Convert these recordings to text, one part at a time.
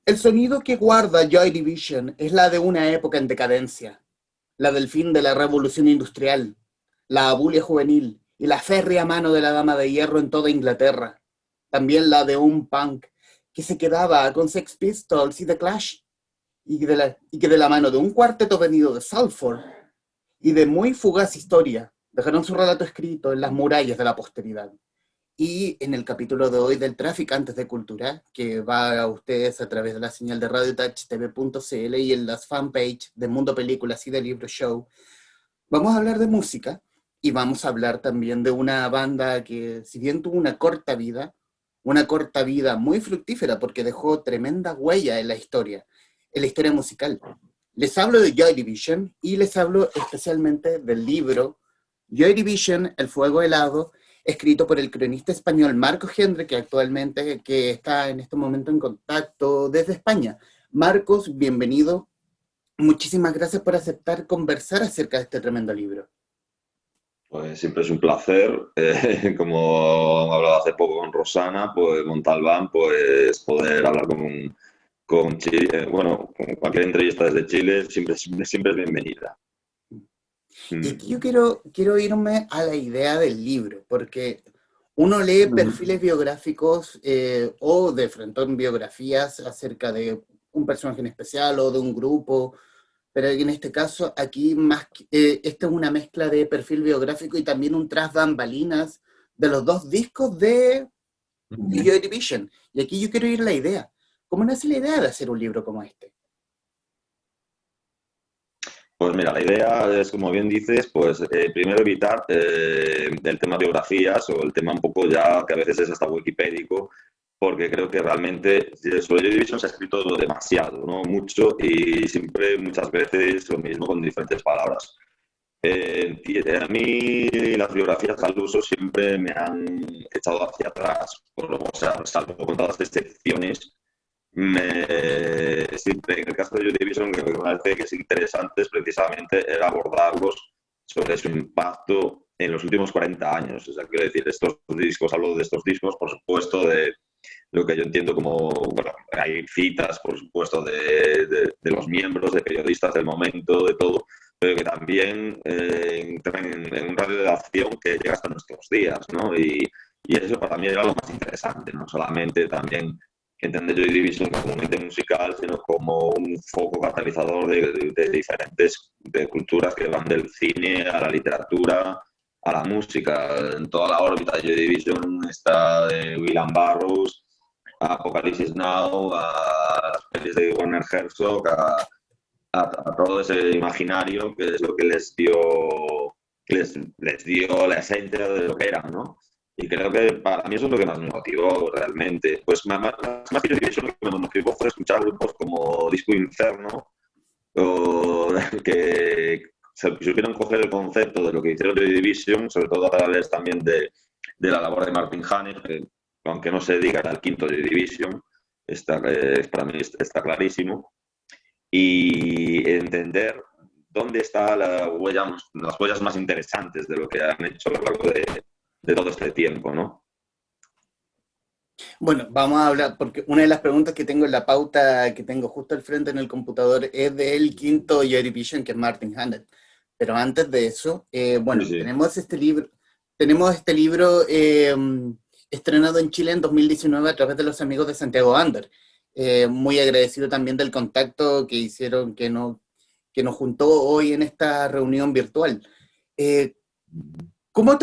El sonido que guarda Joy Division es la de una época en decadencia, la del fin de la revolución industrial, la abulia juvenil y la férrea mano de la dama de hierro en toda Inglaterra. También la de un punk que se quedaba con Sex Pistols y The Clash, y que de la mano de un cuarteto venido de Salford y de muy fugaz historia dejaron su relato escrito en las murallas de la posteridad. Y en el capítulo de hoy del Traficantes de Cultura, que va a ustedes a través de la señal de radiotouchtv.cl y en las fanpage de Mundo Películas y de Libro Show, vamos a hablar de música y vamos a hablar también de una banda que, si bien tuvo una corta vida muy fructífera porque dejó tremenda huella en la historia musical. Les hablo de Joy Division y les hablo especialmente del libro Joy Division, El fuego helado, escrito por el cronista español Marcos Gendre, que está en este momento en contacto desde España. Marcos, bienvenido. Muchísimas gracias por aceptar conversar acerca de este tremendo libro. Pues siempre es un placer, como he hablado hace poco con Rosana, pues Montalbán, pues poder hablar con Chile, bueno, con cualquier entrevista desde Chile, siempre es bienvenida. Y aquí yo quiero irme a la idea del libro, porque uno lee perfiles biográficos o de frente biografías acerca de un personaje en especial o de un grupo, pero en este caso aquí esta es una mezcla de perfil biográfico y también un tras bambalinas de los dos discos de Joy Division. Y aquí yo quiero ir a la idea. ¿Cómo nace la idea de hacer un libro como este? Pues mira, la idea es, como bien dices, pues primero evitar el tema biografías o el tema un poco ya que a veces es hasta wikipédico, porque creo que realmente sobre Joy Division se ha escrito demasiado, ¿no? Mucho y siempre, muchas veces, lo mismo con diferentes palabras. A mí las biografías al uso siempre me han echado hacia atrás, o sea, salvo contadas excepciones. Siempre en el caso de Joy Division, lo que me parece que es interesante es precisamente el abordarlos sobre su impacto en los últimos 40 años. O sea, quiero decir, estos discos, hablo de estos discos, por supuesto, de lo que yo entiendo como, bueno, hay citas, por supuesto, de los miembros, de periodistas del momento, de todo, pero que también entran en un radio de acción que llega hasta nuestros días, ¿no? Y eso para mí era lo más interesante, no solamente también entender Joy Division como un ente musical, sino como un foco catalizador de diferentes culturas que van del cine a la literatura, a la música. En toda la órbita de Joy Division está de William Burroughs, a Apocalypse Now, a las pelis de Werner Herzog, a todo ese imaginario que es lo que les dio la esencia de lo que eran, ¿no? Y creo que para mí eso es lo que más me motivó realmente. Pues más que eso, lo que me motivó fue escuchar grupos como Disco Inferno, o que supieron coger el concepto de lo que hicieron Joy Division, sobre todo a través también de la labor de Martin Hannett, que aunque no se diga era el quinto Joy Division, para mí está clarísimo, y entender dónde están las huellas más interesantes de lo que han hecho a lo largo de todo este tiempo, ¿no? Bueno, vamos a hablar, porque una de las preguntas que tengo en la pauta que tengo justo al frente en el computador es del quinto Joy Division, que es Martin Hannett. Pero antes de eso, Sí, bueno, sí. tenemos este libro estrenado en Chile en 2019 a través de los amigos de Santiago Ander. Muy agradecido también del contacto que hicieron, que nos juntó hoy en esta reunión virtual. Eh, ¿Cómo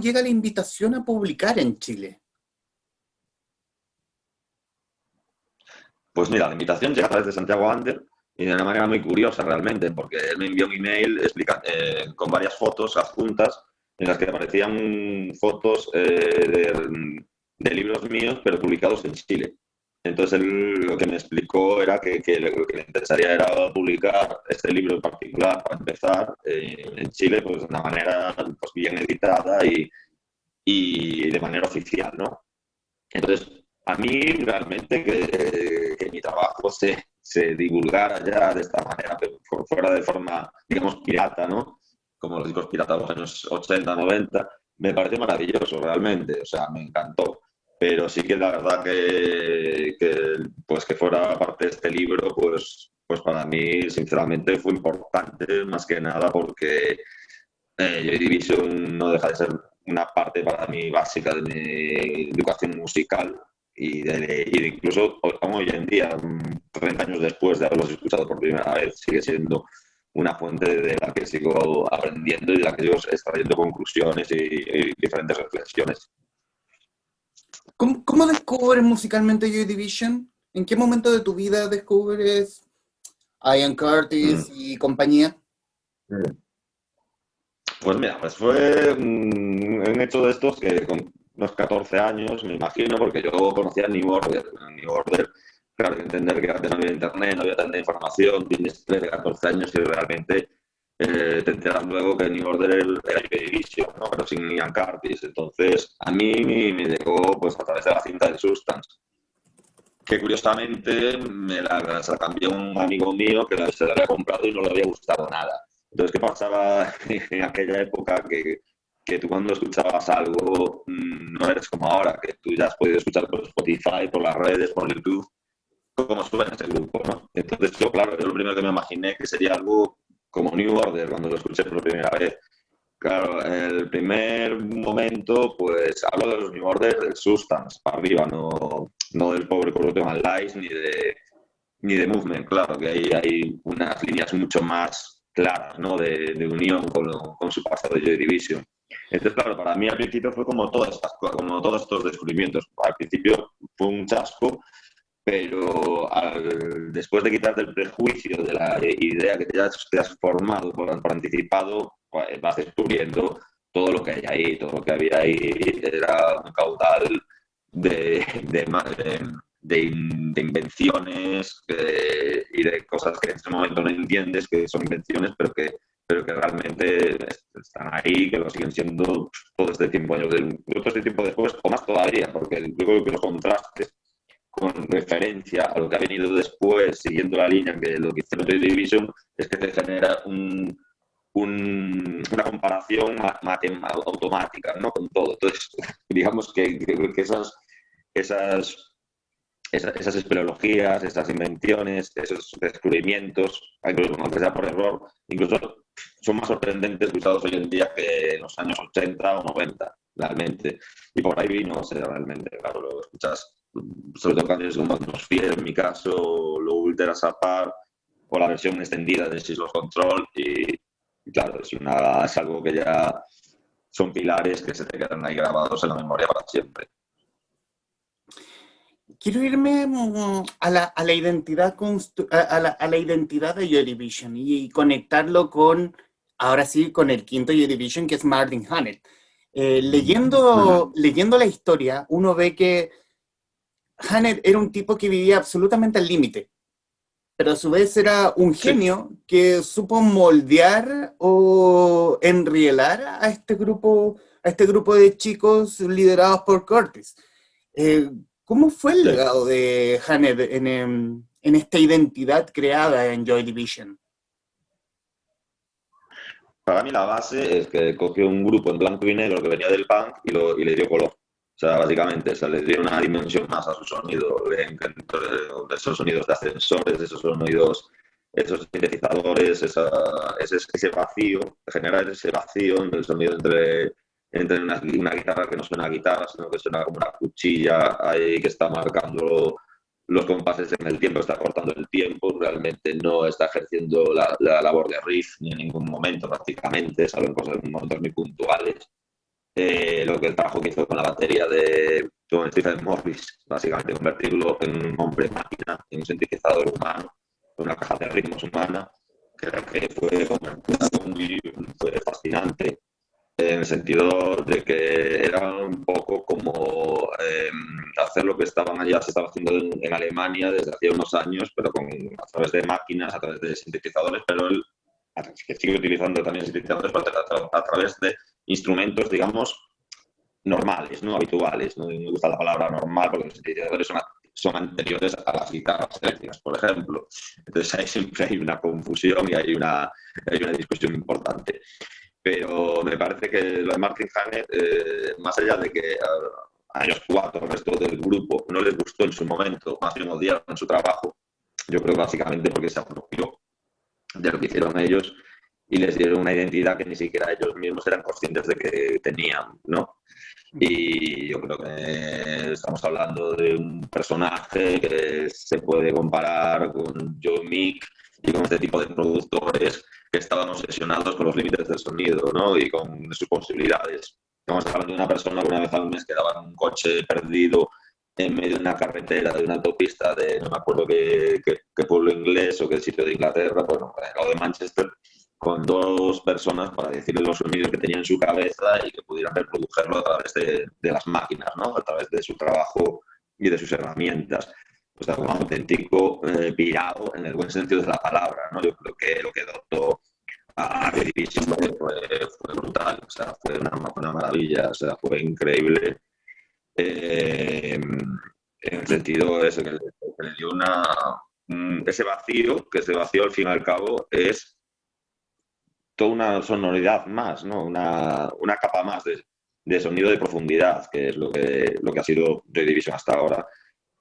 llega la invitación a publicar en Chile? Pues mira, la invitación llega a través de Santiago Ander y de una manera muy curiosa realmente, porque él me envió un email con varias fotos adjuntas en las que aparecían fotos de libros míos, pero publicados en Chile. Entonces él lo que me explicó era que lo que le interesaría era publicar este libro en particular para empezar en Chile, pues de una manera pues, bien editada y de manera oficial, ¿no? Entonces, a mí realmente que mi trabajo se divulgara ya de esta manera, pero fuera de forma, digamos, pirata, ¿no? Como los discos piratas de los años 80, 90, me parece maravilloso realmente, o sea, me encantó. pero sí que la verdad pues que fuera parte de este libro, pues para mí sinceramente fue importante, más que nada porque Joy Division no deja de ser una parte para mí básica de mi educación musical y de incluso aún hoy en día, 30 años después de haberlos escuchado por primera vez, sigue siendo una fuente de la que sigo aprendiendo y de la que sigo extrayendo conclusiones y diferentes reflexiones. ¿Cómo descubres musicalmente Joy Division? ¿En qué momento de tu vida descubres Ian Curtis Mm. y compañía? Pues mira, pues fue un hecho de estos que con unos 14 años, me imagino, porque yo conocía New Order. New Order, claro, hay que entender que antes no había internet, no había tanta información, tienes 13, 14 años y realmente te enteras luego que New Order era Joy Division, ¿no? Pero sin Ian Curtis. Entonces, a mí me llegó pues a través de la cinta de Substance, que curiosamente se la cambió un amigo mío que se la había comprado y no le había gustado nada. Entonces, ¿qué pasaba en aquella época? Que tú cuando escuchabas algo no eres como ahora, que tú ya has podido escuchar por Spotify, por las redes, por YouTube, cómo suena ese grupo, ¿no? Entonces yo, claro, yo lo primero que me imaginé que sería algo como New Order cuando lo escuché por primera vez. Claro, el primer momento, pues hablo de los New Order del Substance, para arriba, no del pobre Corrupted Man Lies ni de Movement, claro, que ahí hay unas líneas mucho más claras, ¿no? De unión con su pasado de Joy Division. Entonces, claro, para mí al principio fue como como todos estos descubrimientos. Al principio fue un chasco, pero después de quitarte el prejuicio de la idea que te has formado por anticipado, pues, vas descubriendo todo lo que hay ahí, todo lo que había ahí era un caudal de, de, de invenciones y de cosas que en ese momento no entiendes, que son invenciones, pero que realmente están ahí, que lo siguen siendo todo este tiempo, todo este tiempo después, o más todavía, porque yo creo que los contrastes con referencia a lo que ha venido después, siguiendo la línea que lo que hicieron Joy Division, es que te genera una comparación automática, ¿no? Con todo. Entonces, digamos que esas, esas espeleologías, esas invenciones, esos descubrimientos, aunque sea por error, incluso son más sorprendentes escuchados hoy en día que en los años 80 o 90, realmente. Y por ahí vino, o sea, realmente, claro, lo escuchas, sobre todo canciones como Atmosphere, en mi caso, Low Ultra Sapar, o la versión extendida de Sys Lost Control, y claro, es algo que ya son pilares que se te quedan ahí grabados en la memoria para siempre. Quiero irme a la identidad a la identidad de Joy Division y conectarlo con, ahora sí, con el quinto Joy Division, que es Martin Hannett. Leyendo la historia, uno ve que Hannett era un tipo que vivía absolutamente al límite, pero a su vez era un Sí. genio que supo moldear o enrielar a este grupo de chicos liderados por Curtis. Eh, ¿Cómo fue el Sí. legado de Hannett en esta identidad creada en Joy Division? Para mí la base es que cogió un grupo en blanco y negro que venía del punk y le dio color. O sea, básicamente, le dio una dimensión más a su sonido. Le encantó esos sonidos de ascensores, esos sonidos, esos sintetizadores, ese vacío, generar ese vacío en el sonido entre una guitarra que no suena a guitarra, sino que suena como una cuchilla ahí que está marcando los compases en el tiempo, está cortando el tiempo, realmente no está ejerciendo la labor de riff ni en ningún momento prácticamente, salvo en momentos muy puntuales. Lo que el trabajo que hizo con la batería de con Stephen Morris, básicamente convertirlo en un hombre máquina, en un sintetizador humano, una caja de ritmos humana, creo que fue fascinante en el sentido de que era un poco como hacer lo que ya se estaba haciendo en Alemania desde hacía unos años, pero a través de máquinas, a través de sintetizadores, pero él que sigue utilizando también sintetizadores a través de instrumentos, digamos, normales, no habituales. No me gusta la palabra normal porque los sintetizadores son anteriores a las guitarras eléctricas, por ejemplo. Entonces ahí siempre hay una confusión y hay una discusión importante. Pero me parece que lo de Martin Hannett, más allá de que a ellos cuatro, el resto del grupo, no les gustó en su momento, más bien odiaron su trabajo, yo creo básicamente porque se apropió de lo que hicieron ellos y les dieron una identidad que ni siquiera ellos mismos eran conscientes de que tenían, ¿no? Y yo creo que estamos hablando de un personaje que se puede comparar con Joe Meek y con este tipo de productores que estaban obsesionados con los límites del sonido, ¿no? Y con sus posibilidades. Estamos hablando de una persona que una vez al mes quedaba en un coche perdido en medio de una carretera, de una autopista de no me acuerdo qué pueblo inglés o qué sitio de Inglaterra, bueno, o de Manchester, con dos personas para decirle los sonidos que tenía en su cabeza y que pudieran reproducirlo a través de las máquinas, ¿no? A través de su trabajo y de sus herramientas. O sea, un auténtico pirado en el buen sentido de la palabra, ¿no? Yo creo que lo que dotó a The Division fue brutal, o sea, fue una maravilla, o sea, fue increíble. En el sentido ese que le dio ese vacío, que ese vacío al fin y al cabo es toda una sonoridad más, ¿no? Una capa más de sonido de profundidad, que es lo que ha sido Joy Division hasta ahora,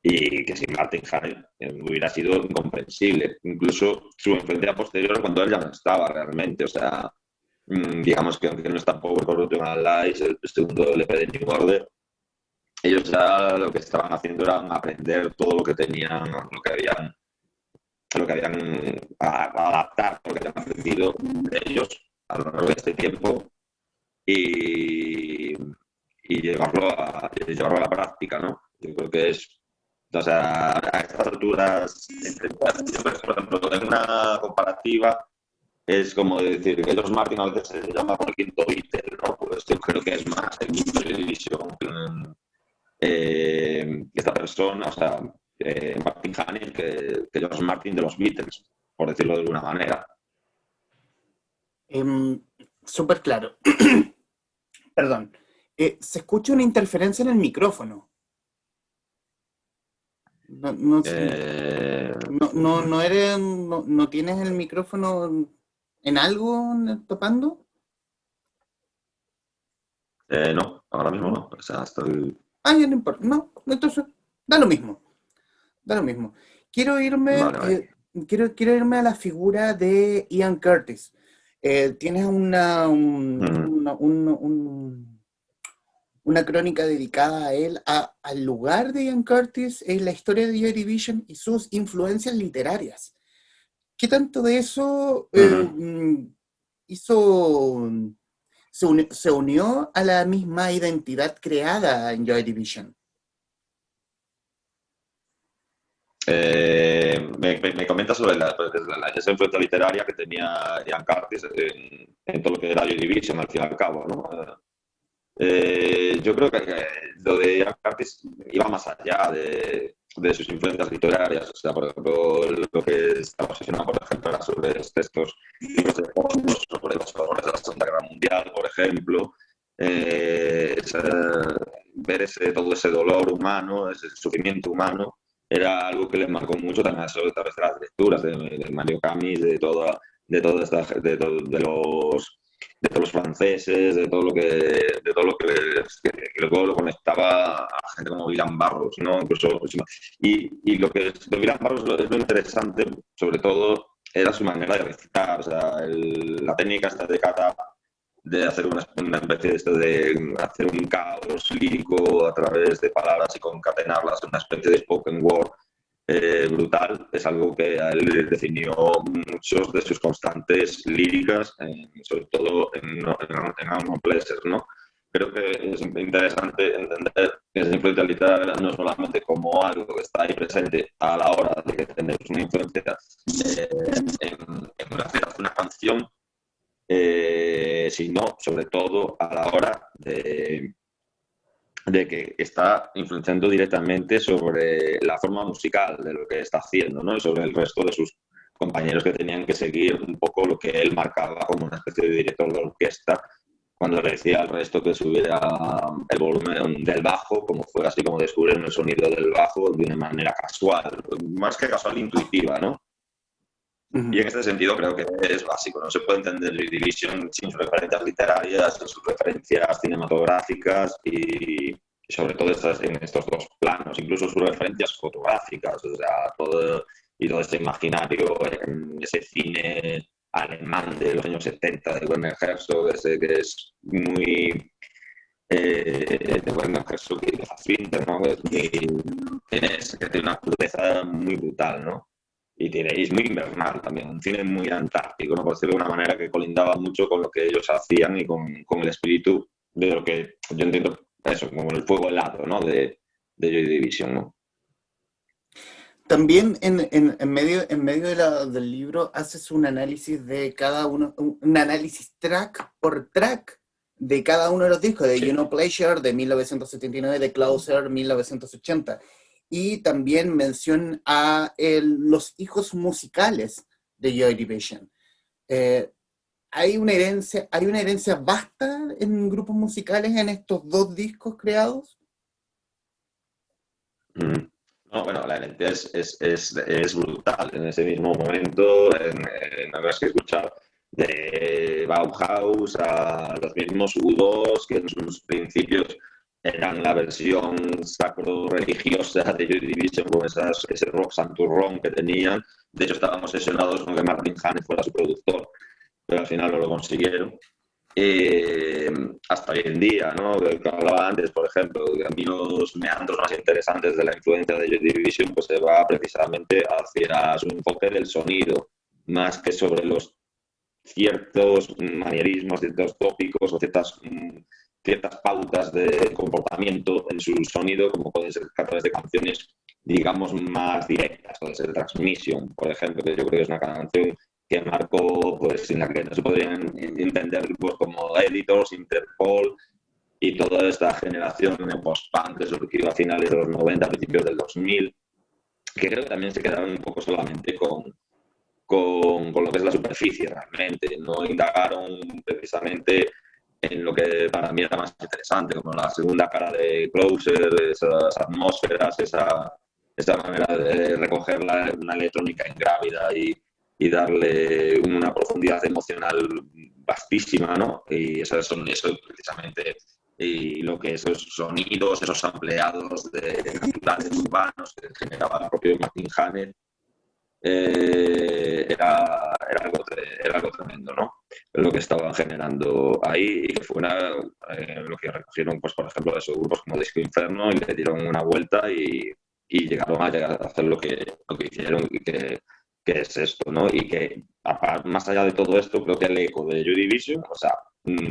y que sin Martin Hannett hubiera sido incomprensible. Incluso su influencia posterior, cuando él ya no estaba realmente, o sea, digamos que aunque no está Power Corruption and Lies, el segundo LP de New Order, ellos ya lo que estaban haciendo era aprender todo lo que tenían, lo que habían adaptar, lo que habían aprendido de ellos a lo largo de este tiempo y, y llevarlo a la práctica, ¿no? Yo creo que es, o sea, a estas alturas, por ejemplo, en una comparativa, es como decir que George Martin a veces se llama por el quinto Beatle, ¿no? Pues yo creo que es más el quinto de división esta persona, o sea, Martin Hannett, que George Martin de los Beatles, por decirlo de alguna manera. Súper claro. Perdón. Se escucha una interferencia en el micrófono. No tienes el micrófono en algo topando. No, ahora mismo no. O sea, estoy... Ya no importa. No, entonces da lo mismo. Da lo mismo. Quiero irme, Vale. quiero irme a la figura de Ian Curtis. Tienes una crónica dedicada a él, al lugar de Ian Curtis en la historia de Joy Division y sus influencias literarias. ¿Qué tanto de eso se unió a la misma identidad creada en Joy Division? Me comenta sobre esa influencia literaria que tenía Ian Curtis en todo lo que era Joy Division, al fin y al cabo, ¿no? Yo creo que lo de Ian Curtis iba más allá de sus influencias literarias. O sea, por ejemplo, lo que estaba obsesionado, por ejemplo, era sobre los textos, libros de fondos, sobre los horrores de la Segunda Guerra Mundial, por ejemplo. Ver todo ese dolor humano, ese sufrimiento humano, era algo que le marcó mucho también a través de las lecturas de Mario Camus, de todos los franceses, de todo lo que luego lo conectaba a gente como William Burroughs, ¿no? Incluso, y lo que de William Burroughs es lo interesante, sobre todo, era su manera de recitar, o sea, la técnica esta de Kata, de hacer una especie de hacer un caos lírico a través de palabras y concatenarlas en una especie de spoken word brutal, es algo que a él definió muchos de sus constantes líricas, sobre todo en Unknown Places, ¿no? Creo que es interesante entender que esa influencia literaria no solamente como algo que está ahí presente a la hora de que tenemos una influencia en una canción, sino sobre todo a la hora de que está influenciando directamente sobre la forma musical de lo que está haciendo, ¿no? Y sobre el resto de sus compañeros que tenían que seguir un poco lo que él marcaba como una especie de director de orquesta cuando le decía al resto que subiera el volumen del bajo, como fue así como descubrieron el sonido del bajo de una manera casual, más que casual, intuitiva, ¿no? Y en este sentido creo que es básico. No se puede entender Joy Division sin sus referencias literarias, sin sus referencias cinematográficas y sobre todo en estos dos planos, incluso sus referencias fotográficas, o sea, todo este imaginario, ese cine alemán de los años 70 de Werner Herzog, ese que es muy de Werner Herzog y de Fassbinder, ¿no? Que tiene una crudeza muy brutal, ¿no? Y es muy invernal también, un cine muy antártico, ¿no? Por decirlo de una manera que colindaba mucho con lo que ellos hacían y con el espíritu de lo que yo entiendo, eso, como el fuego helado, ¿no? De Joy Division, ¿no? También en medio del libro haces un análisis de cada uno, un análisis track por track de cada uno de los discos, de Sí. You Know Pleasure de 1979, de Closer 1980. Y también mención a los hijos musicales de Joy Division. Eh, hay una herencia vasta en grupos musicales en estos dos discos creados. Mm. No, bueno, la herencia es brutal. En ese mismo momento, habrás que escuchar de Bauhaus a los mismos U2, que en sus principios eran la versión sacro-religiosa de Joy Division, con ese rock santurrón que tenían. De hecho, estaban obsesionados con que Martin Hannett fuera su productor, pero al final no lo consiguieron. Hasta hoy en día, ¿no? Que hablaba antes, por ejemplo, que a mí los meandros más interesantes de la influencia de Joy Division pues se va precisamente hacia su enfoque del sonido, más que sobre los ciertos manierismos, ciertos tópicos o ciertas pautas de comportamiento en su sonido, como pueden ser a través de canciones, digamos, más directas, puede ser Transmission, por ejemplo, que yo creo que es una canción que marcó, pues, sin la que no se podrían entender grupos como Editors, Interpol y toda esta generación de post-punk que surgió a finales de los 90, a principios del 2000, que creo que también se quedaron un poco solamente con lo que es la superficie realmente, no indagaron precisamente en lo que para mí era más interesante, como la segunda cara de Closer, esas atmósferas, esa manera de recoger una electrónica ingrávida y darle una profundidad emocional vastísima, ¿no? Y eso precisamente, y lo que esos sonidos, esos ampliados de naturales urbanos que generaba el propio Martin Hannett, era algo tremendo, ¿no? Lo que estaban generando ahí y que fue lo que recogieron, pues, por ejemplo, esos grupos como Disco Inferno y le dieron una vuelta y llegaron a llegar a hacer lo que hicieron y que es esto, ¿no? Y que más allá de todo esto, creo que el eco de Joy Division, o sea,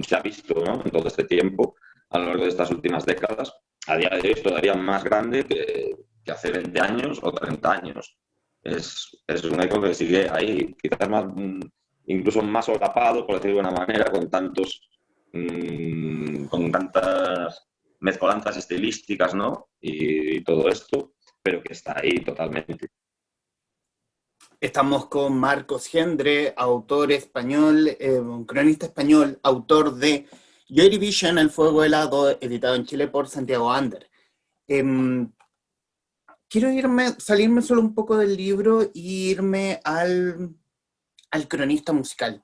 se ha visto, ¿no? En todo este tiempo, a lo largo de estas últimas décadas, a día de hoy es todavía más grande que hace 20 años o 30 años. Es un eco que sigue ahí, quizás más, incluso más solapado, por decirlo de una manera, con tantas mezcolanzas estilísticas, ¿no? Y todo esto, pero que está ahí totalmente. Estamos con Marcos Gendre, autor español, cronista español, autor de Joy Division, El Fuego Helado, editado en Chile por Santiago Ander. Quiero salirme solo un poco del libro e irme al cronista musical.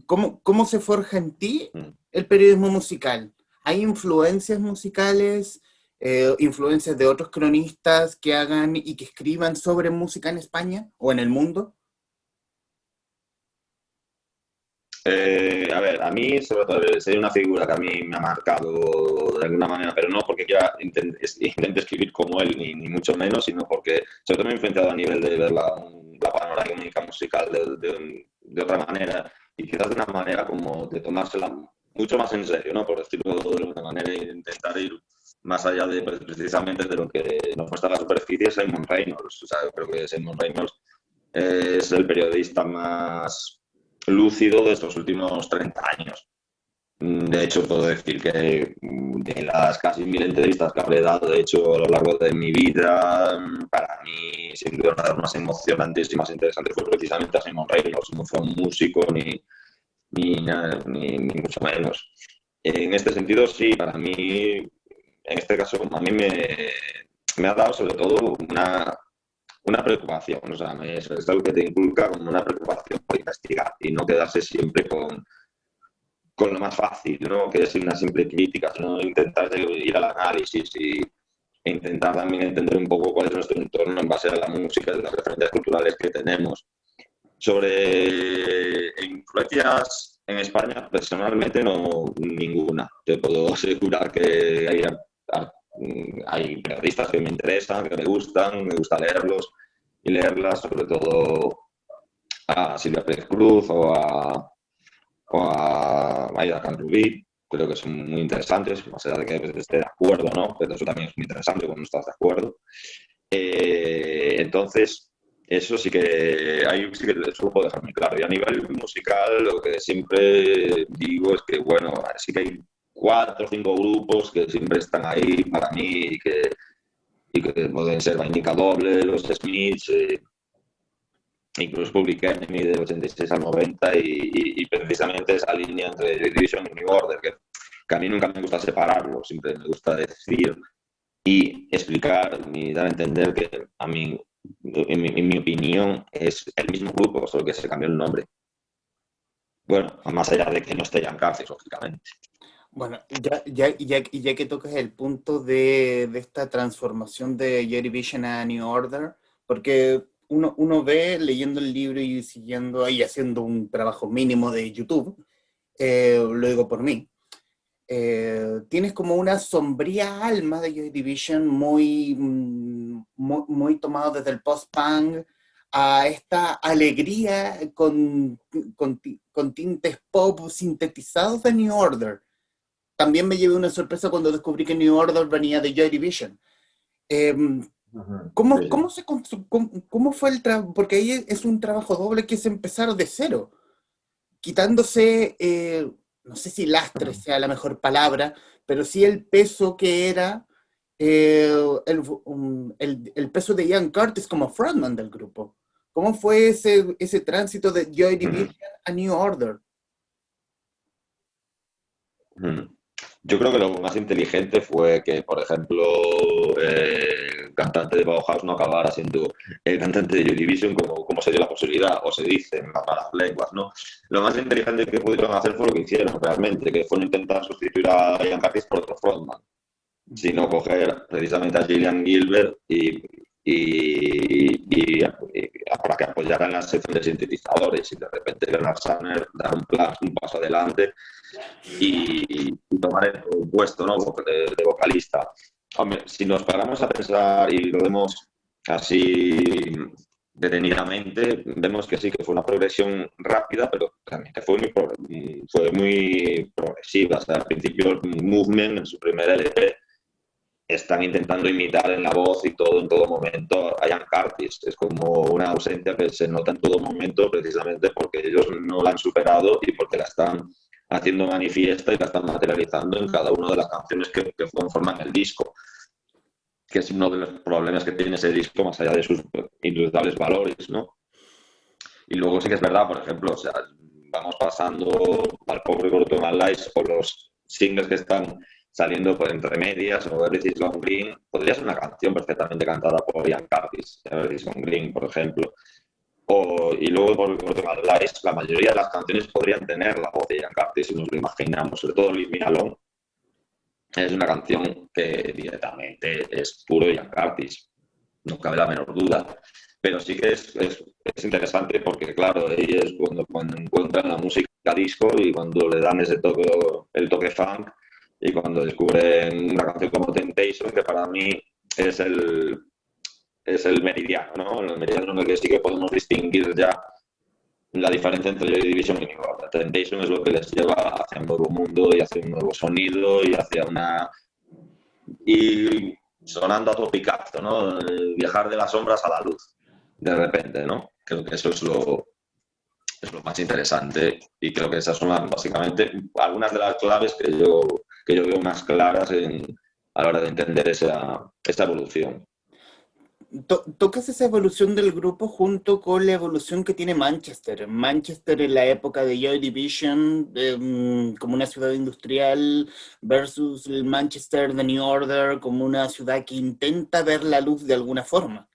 ¿Cómo se forja en ti el periodismo musical? ¿Hay influencias musicales, influencias de otros cronistas que hagan y que escriban sobre música en España o en el mundo? A ver, a mí, sobre todo, es una figura que a mí me ha marcado de alguna manera, pero no porque ya intente escribir como él, ni mucho menos, sino porque sobre todo me ha influenciado a nivel de ver la panorámica musical de otra manera y quizás de una manera como de tomársela mucho más en serio, ¿no? Por decirlo de alguna manera, e intentar ir más allá de precisamente de lo que nos muestra la superficie. Simon Reynolds, o sea, yo creo que Simon Reynolds es el periodista más lúcido de estos últimos 30 años. De hecho, puedo decir que de las casi 1000 entrevistas que habré dado, de hecho, a lo largo de mi vida, para mí, sin duda, una de las más emocionantes y más interesantes fue precisamente a Simon Reynolds. No fue un músico ni mucho menos. En este sentido, sí, para mí, en este caso, a mí me ha dado sobre todo una preocupación, o sea, es algo que te inculca como una preocupación por investigar y no quedarse siempre con lo más fácil, ¿no? Que es una simple crítica, sino intentar ir al análisis e intentar también entender un poco cuál es nuestro entorno en base a la música y las referencias culturales que tenemos. Sobre influencias en España, personalmente no ninguna. Te puedo asegurar que hay periodistas que me interesan, que me gusta leerlos y leerlas, sobre todo a Silvia Pérez Cruz o a Aida Canrubí. Creo que son muy interesantes, más allá de que esté de acuerdo, ¿no? Pero eso también es muy interesante cuando estás de acuerdo. Entonces, eso sí que ahí sí que eso puedo dejar muy claro. Y a nivel musical, lo que siempre digo es que, bueno, sí que hay 4 o 5 grupos que siempre están ahí para mí y que pueden ser Vainica Doble, los Smiths, incluso Public Enemy del 86 al 90 y precisamente esa línea entre Joy Division y New Order, que a mí nunca me gusta separarlo, siempre me gusta decir y explicar y dar a entender que a mí, en mi opinión, es el mismo grupo, solo que se cambió el nombre. Bueno, más allá de que no esté Jan Carces, lógicamente. Bueno, ya que tocas el punto de esta transformación de Joy Division a New Order, porque uno ve leyendo el libro y siguiendo ahí, haciendo un trabajo mínimo de YouTube, lo digo por mí, tienes como una sombría alma de Joy Division muy tomado desde el post-punk a esta alegría con tintes pop sintetizados de New Order. También me llevé una sorpresa cuando descubrí que New Order venía de Joy Division. Eh, Sí, sí. ¿Cómo fue el trabajo? Porque ahí es un trabajo doble que es empezar de cero, quitándose, no sé si lastre sea la mejor palabra, pero sí el peso que era el peso de Ian Curtis como frontman del grupo. ¿Cómo fue ese tránsito de Joy Division a New Order? Yo creo que lo más inteligente fue que, por ejemplo, el cantante de Bauhaus no acabara siendo el cantante de Joy Division como se dio la posibilidad, o se dice en las malas lenguas, ¿no? Lo más inteligente que pudieron hacer fue lo que hicieron realmente, que fue no intentar sustituir a Ian Curtis por otro frontman, sino coger precisamente a Gillian Gilbert para que apoyaran la sección de sintetizadores y de repente Bernard Sumner dar un paso adelante y tomar el puesto, ¿no? de vocalista. Hombre, si nos paramos a pensar y lo vemos así detenidamente, vemos que sí, que fue una progresión rápida, pero realmente fue muy progresiva. O sea, al principio el Movement, en su primer LP, están intentando imitar en la voz y todo en todo momento a Ian Curtis. Es como una ausencia que se nota en todo momento precisamente porque ellos no la han superado y porque la están haciendo manifiesta y la están materializando en cada una de las canciones que conforman el disco, que es uno de los problemas que tiene ese disco más allá de sus indudable valores, ¿no? Y luego sí que es verdad, por ejemplo, o sea, vamos pasando al pobre Corto My Life o los singles que están saliendo por entre medias o Everything's Gone Green, podría ser una canción perfectamente cantada por Ian Curtis, Everything's Gone Green, por ejemplo. Y luego por Corto My Life, la mayoría de las canciones podrían tener la voz de Ian Curtis, si nos lo imaginamos, sobre todo Leave Me Alone. Es una canción que directamente es puro Ian Curtis, no cabe la menor duda. Pero sí que es interesante porque, claro, ahí es cuando encuentran la música disco y cuando le dan el toque funk y cuando descubren una canción como Temptation, que para mí es el meridiano, ¿no? El meridiano en el que sí que podemos distinguir ya la diferencia entre Joy Division y New Order. Temptation es lo que les lleva hacia un nuevo mundo y hacia un nuevo sonido y hacia y sonando a topicazo, ¿no? Viajar de las sombras a la luz, de repente, ¿no? Creo que eso es lo más interesante y creo que esas son básicamente algunas de las claves que yo veo más claras a la hora de entender esa evolución. Tocas esa evolución del grupo junto con la evolución que tiene Manchester. Manchester en la época de Joy Division, como una ciudad industrial, versus el Manchester de New Order como una ciudad que intenta ver la luz de alguna forma.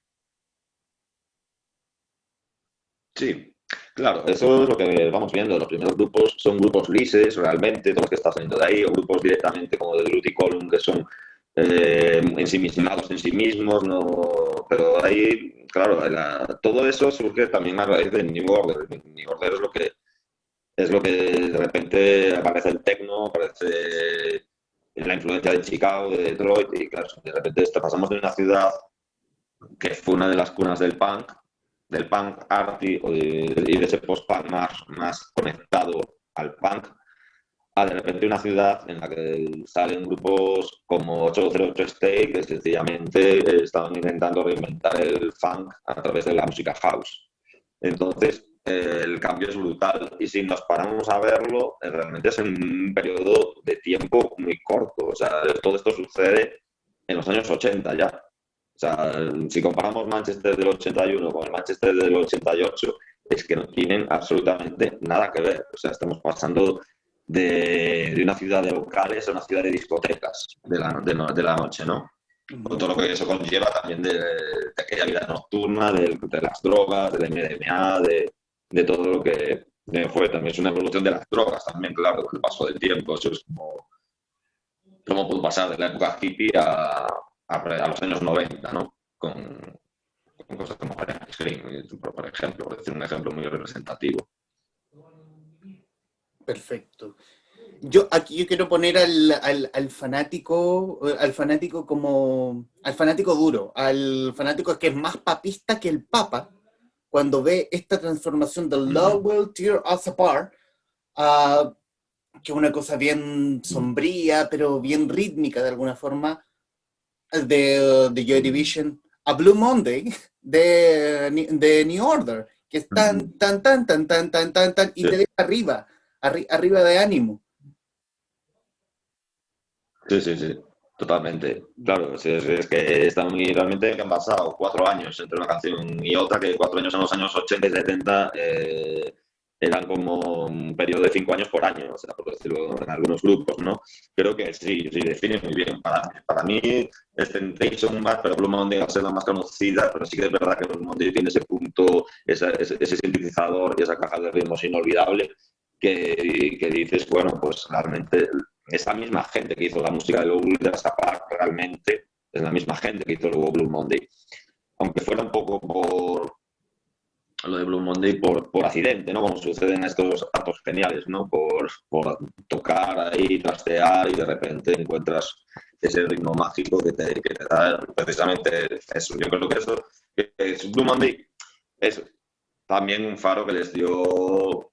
Sí, Claro, eso es lo que vamos viendo. Los primeros grupos son grupos lises, realmente, todos los que están saliendo de ahí, o grupos directamente como de Groot y Column, que son ensimismados en sí mismos, no, pero ahí, claro, todo eso surge también a raíz de New Order. New Order es lo que de repente aparece el techno, aparece la influencia de Chicago, de Detroit, y claro, de repente pasamos de una ciudad que fue una de las cunas del punk art y de ese post-punk más conectado al punk, a de repente una ciudad en la que salen grupos como 808 State que sencillamente estaban intentando reinventar el funk a través de la música house. Entonces, el cambio es brutal y si nos paramos a verlo, realmente es en un periodo de tiempo muy corto. O sea, todo esto sucede en los años 80 ya. O sea, si comparamos Manchester del 81 con el Manchester del 88, es que no tienen absolutamente nada que ver. O sea, estamos pasando de una ciudad de locales a una ciudad de discotecas de la noche, ¿no? Con todo lo que eso conlleva también de aquella vida nocturna, de las drogas, del MDMA, de todo lo que fue. También es una evolución de las drogas también, claro, con el paso del tiempo. Eso es como pudo pasar de la época hippie a los años 90, ¿no? Con cosas como Ice Cream, por ejemplo, por decir un ejemplo muy representativo. Perfecto. Yo quiero poner al fanático como al fanático duro, al fanático que es más papista que el Papa, cuando ve esta transformación del Love Will Tear Us Apart, que es una cosa bien sombría, pero bien rítmica de alguna forma, de Joy Division, a Blue Monday de New Order, que es tan, y Sí. te deja arriba de ánimo. Sí, totalmente. Claro, es que realmente que han pasado 4 años entre una canción y otra, que 4 años en los años 80 y 70 eran como un periodo de 5 años por año, o sea, por decirlo en algunos grupos, ¿no? Creo que sí, define muy bien. Para mí es Temptation más, pero Blue Monday va a ser la más conocida, pero sí que es verdad que Blue Monday tiene ese punto, ese sintetizador y esa caja de ritmos inolvidable que dices, bueno, pues realmente esa misma gente que hizo la música de Lowell de Apart realmente es la misma gente que hizo luego Blue Monday. Aunque fuera un poco por lo de Blue Monday por accidente, ¿no? Como suceden estos actos geniales, ¿no? Por tocar ahí, trastear y de repente encuentras ese ritmo mágico que te da precisamente eso. Yo creo que eso, que es Blue Monday es también un faro que les dio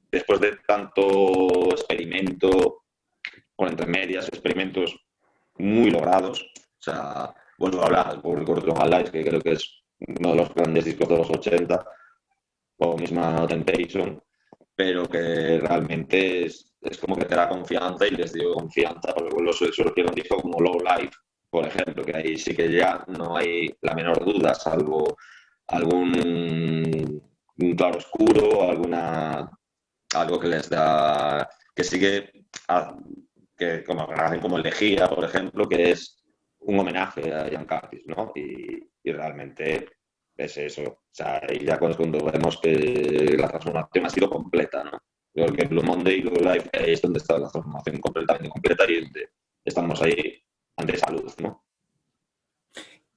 después de tanto experimento con entre medias, experimentos muy logrados. O sea, vuelvo a hablar por Gordon Alive, que creo que es uno de los grandes discos de los 80, o misma Temptation, pero que realmente es como que te da confianza y les dio confianza, porque luego surgieron discos como Low Life, por ejemplo, que ahí sí que ya no hay la menor duda, salvo algún un claro oscuro, algo que les da, que sigue que como hacen como Elegía, por ejemplo, que es un homenaje a Ian Curtis, ¿no? Y realmente es eso. O sea, y ya cuando vemos que la transformación ha sido completa, ¿no? Yo creo que Blue Monday y Blue Life es donde está la transformación completamente completa y estamos ahí ante esa luz, ¿no?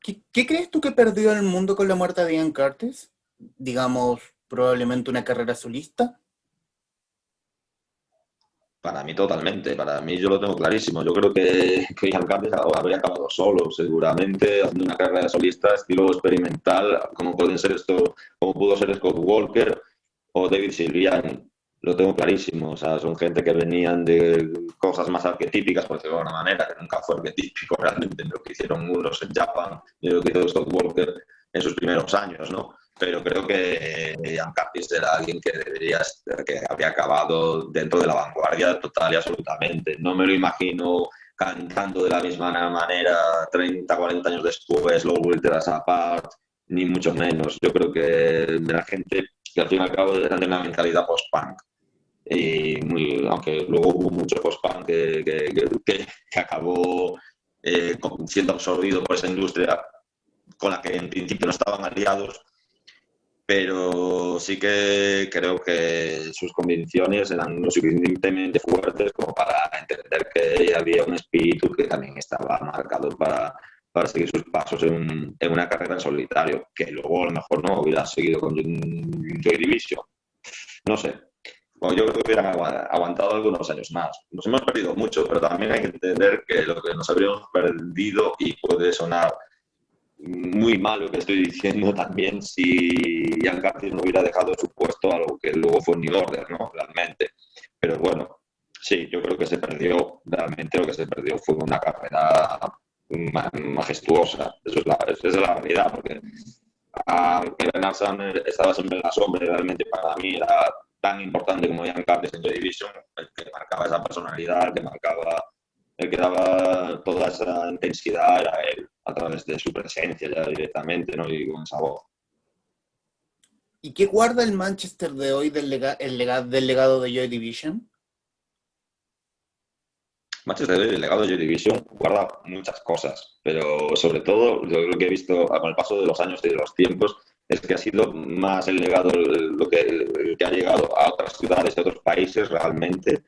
¿Qué crees tú que perdió el mundo con la muerte de Ian Curtis? Digamos, probablemente una carrera solista. Para mí totalmente, para mí yo lo tengo clarísimo. Yo creo que Ian Curtis habría acabado solo, seguramente, haciendo una carrera de solista estilo experimental, como pueden ser esto, como pudo ser Scott Walker o David Sylvian. Lo tengo clarísimo. O sea, son gente que venían de cosas más arquetípicas, por decirlo de alguna manera, que nunca fue arquetípico realmente lo que hicieron unos en Japan y lo que hizo Scott Walker en sus primeros años, ¿no? Pero creo que Ian Curtis era alguien que habría acabado dentro de la vanguardia total y absolutamente. No me lo imagino cantando de la misma manera 30, 40 años después, Low Will Tear Us Apart, ni mucho menos. Yo creo que la gente que al fin y al cabo eran de una mentalidad post-punk. Aunque luego hubo mucho post-punk que acabó siendo absorbido por esa industria con la que en principio no estaban aliados, pero sí que creo que sus convicciones eran lo suficientemente fuertes como para entender que había un espíritu que también estaba marcado para seguir sus pasos en una carrera en solitario, que luego a lo mejor no hubiera seguido con Joy Division. No sé. Bueno, yo creo que hubieran aguantado algunos años más. Nos hemos perdido mucho, pero también hay que entender que lo que nos habríamos perdido, y puede sonar muy mal lo que estoy diciendo también, si Ian Curtis no hubiera dejado su puesto a lo que luego fue New Order, ¿no? Realmente. Pero bueno, sí, yo creo que se perdió, realmente lo que se perdió fue una carrera majestuosa. Esa es la realidad, porque aunque Bernard Sumner estaba siempre en la sombra, realmente para mí era tan importante como Ian Curtis en Joy Division, el que marcaba esa personalidad, el que daba toda esa intensidad era él, a través de su presencia ya directamente, ¿no? Y con esa voz. ¿Y qué guarda el Manchester de hoy del legado de Joy Division? Manchester United, el legado de Joy Division, guarda muchas cosas, pero sobre todo lo que he visto con el paso de los años y de los tiempos es que ha sido más el legado el que ha llegado a otras ciudades y a otros países realmente,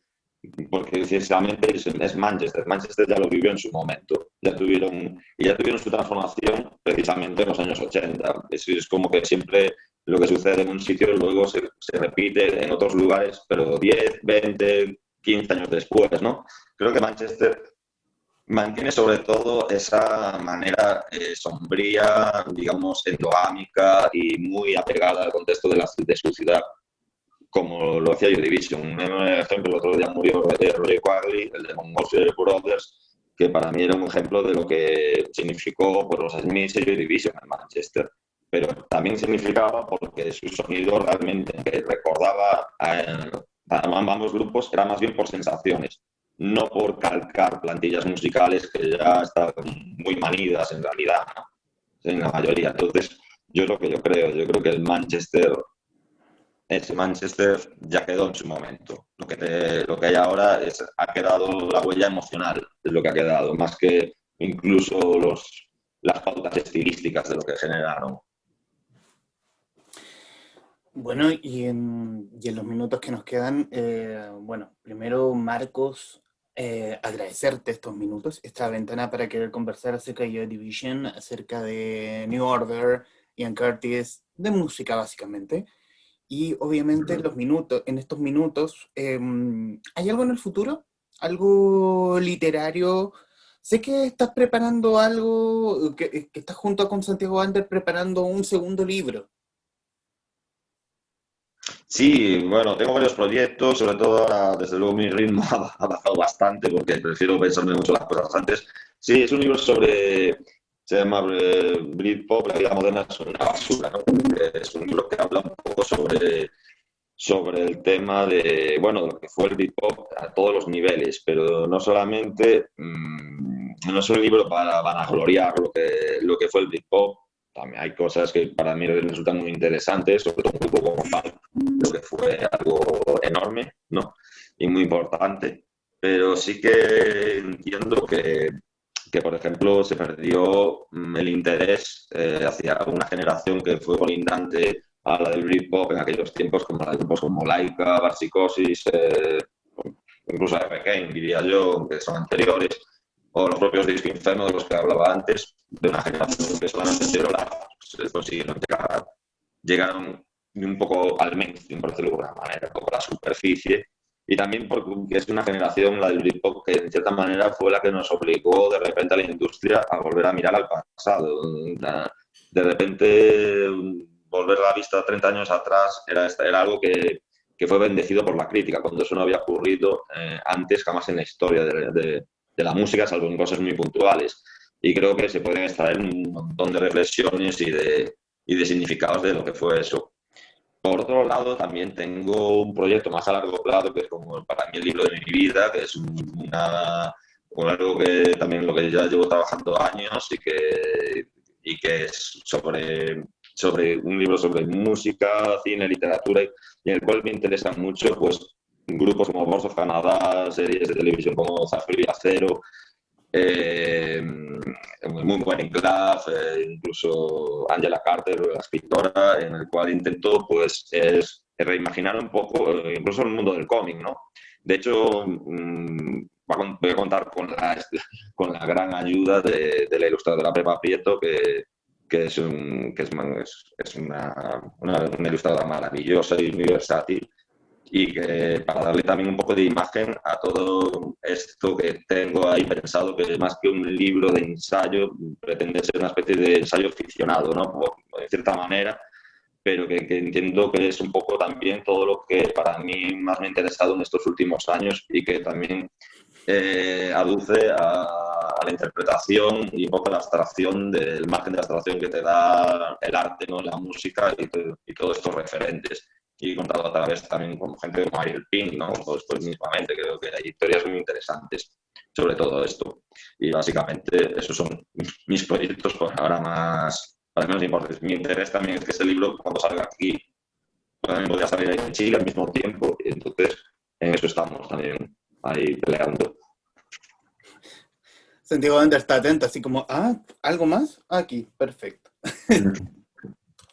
porque precisamente es Manchester. Manchester ya lo vivió en su momento, ya tuvieron su transformación precisamente en los años 80. Es como que siempre lo que sucede en un sitio luego se repite en otros lugares, pero 10, 20, 15 años después, ¿no? Creo que Manchester mantiene sobre todo esa manera sombría, digamos, endogámica y muy apegada al contexto de su ciudad, como lo hacía Joy Division. Un ejemplo, el otro día murió Roger Quagly, el de Mongoose Brothers, que para mí era un ejemplo de lo que significó por los Smiths y Joy Division en Manchester. Pero también significaba porque su sonido realmente que recordaba a ambos grupos era más bien por sensaciones, no por calcar plantillas musicales que ya estaban muy manidas en realidad, ¿no? En la mayoría. Entonces, yo creo que ese Manchester ya quedó en su momento. Lo que hay ahora ha quedado la huella emocional, es lo que ha quedado, más que incluso las pautas estilísticas de lo que generaron. Bueno, y en los minutos que nos quedan, bueno, primero, Marcos, agradecerte estos minutos, esta ventana para querer conversar acerca de Joy Division, acerca de New Order, Ian Curtis, de música básicamente. Y obviamente en estos minutos, ¿hay algo en el futuro? ¿Algo literario? Sé que estás preparando algo, que estás junto con Santiago Ander preparando un segundo libro. Sí, bueno, tengo varios proyectos, sobre todo ahora, desde luego mi ritmo ha bajado bastante porque prefiero pensarme mucho las cosas antes. Sí, es un libro se llama Britpop, la vida moderna es una basura, ¿no? Es un libro que habla un poco sobre el tema de, bueno, de lo que fue el Britpop a todos los niveles, pero no solamente, no es un libro para vanagloriar lo que fue el Britpop. También hay cosas que para mí resultan muy interesantes, sobre todo un grupo como Punk, lo que fue algo enorme, ¿no? Y muy importante. Pero sí que entiendo por ejemplo, se perdió el interés hacia una generación que fue colindante a la del Britpop en aquellos tiempos, como la de grupos como Laika, Barsicosis, incluso Kane, diría yo, que son anteriores, o los propios Disco Inferno de los que hablaba antes, de una generación que solamente consiguieron llegaron un poco al mainstream, por decirlo de alguna manera, un poco a la superficie, y también porque es una generación, la del Britpop, que en cierta manera fue la que nos obligó de repente a la industria a volver a mirar al pasado. De repente, volver la vista 30 años atrás era algo que fue bendecido por la crítica, cuando eso no había ocurrido antes jamás en la historia de la música, salvo en cosas muy puntuales. Y creo que se pueden extraer un montón de reflexiones y de significados de lo que fue eso. Por otro lado, también tengo un proyecto más a largo plazo, que es como para mí el libro de mi vida, que es algo que también lo que ya llevo trabajando años y que es sobre un libro sobre música, cine, literatura, y en el cual me interesan mucho pues grupos como Voice of Canada, series de televisión como Zafiro y Acero, muy buen Inclave, incluso Angela Carter, la escritora, en el cual intento pues es reimaginar un poco incluso el mundo del cómic, ¿no? De hecho, voy a contar con la gran ayuda de la ilustradora Pepa Prieto, que es una ilustradora maravillosa y muy versátil, y que para darle también un poco de imagen a todo esto que tengo ahí pensado, que más que un libro de ensayo, pretende ser una especie de ensayo ficcionado, ¿no? De cierta manera, pero que entiendo que es un poco también todo lo que para mí más me ha interesado en estos últimos años y que también aduce a la interpretación y un poco la abstracción, del margen de abstracción que te da el arte, ¿no? La música y todos estos referentes. Y contado a través también con gente como Ariel Pink, ¿no? Pues mismamente, creo que hay historias muy interesantes sobre todo esto. Y básicamente esos son mis proyectos por ahora más, para menos importantes. Mi interés también es que ese libro, cuando salga aquí, también podría salir ahí en Chile al mismo tiempo. Y entonces, en eso estamos también ahí peleando. Santiago Ander está atento, así como, ¿algo más? Aquí, perfecto.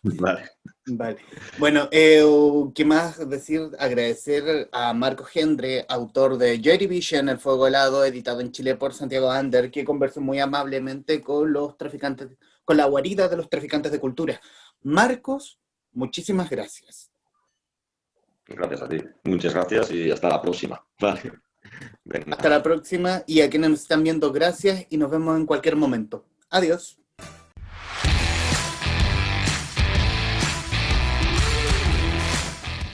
Vale. Vale. Bueno, ¿qué más decir? Agradecer a Marco Gendre, autor de Joy Division, El Fuego Helado, editado en Chile por Santiago Ander, que conversó muy amablemente con los traficantes, con la guarida de los traficantes de cultura. Marcos, muchísimas gracias. Gracias a ti. Muchas gracias y hasta la próxima. Vale. Venga. Hasta la próxima, y a quienes nos están viendo, gracias y nos vemos en cualquier momento. Adiós.